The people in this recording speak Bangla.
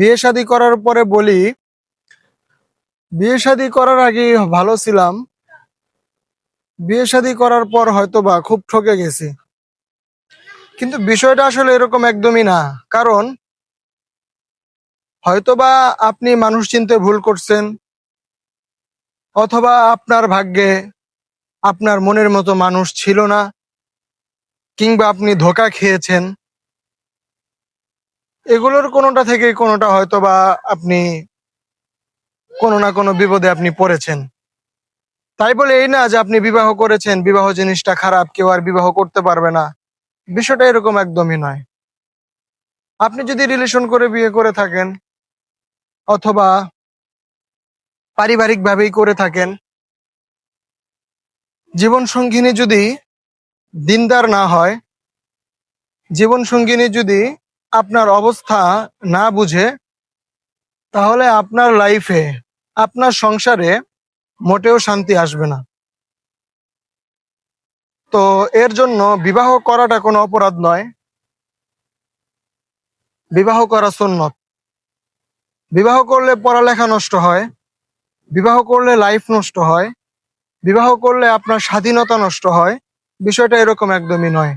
বিয়ে শাদী করার পরে বলি, বিয়ে শাদী করার আগে ভালো ছিলাম। বিয়ে শাদী করার পর হয়তোবা খুব ঠকে গেছি। কিন্তু বিষয়টা আসলে এরকম একদমই না। কারণ হয়তোবা আপনি মানুষ চিনতে ভুল করছেন, অথবা আপনার ভাগ্যে আপনার মনের মতো মানুষ ছিল না, কিংবা আপনি ধোঁকা খেয়েছেন। এগুলোর কোনোটা থেকে কোনোটা হয়তোবা আপনি কোনো না কোনো বিপদে আপনি পড়েছেন। তাই বলে এই না যে আপনি বিবাহ করেছেন, বিবাহ জিনিসটা খারাপ, কেউ আর বিবাহ করতে পারবে না। বিষয়টা এরকম একদমই নয়। আপনি যদি রিলেশন করে বিয়ে করে থাকেন, অথবা পারিবারিক ভাবেই করে থাকেন, জীবন সঙ্গিনী যদি দিনদার না হয়, জীবন সঙ্গিনী যদি আপনার অবস্থা না বুঝে, তাহলে আপনার লাইফে, আপনার সংসারে মোটেও শান্তি আসবে না। তো এর জন্য বিবাহ করাটা কোনো অপরাধ নয়। বিবাহ করা সুন্নত। বিবাহ করলে পড়ালেখা নষ্ট হয়, বিবাহ করলে লাইফ নষ্ট হয়, বিবাহ করলে আপনার স্বাধীনতা নষ্ট হয়। বিষয়টা এরকম একদমই নয়।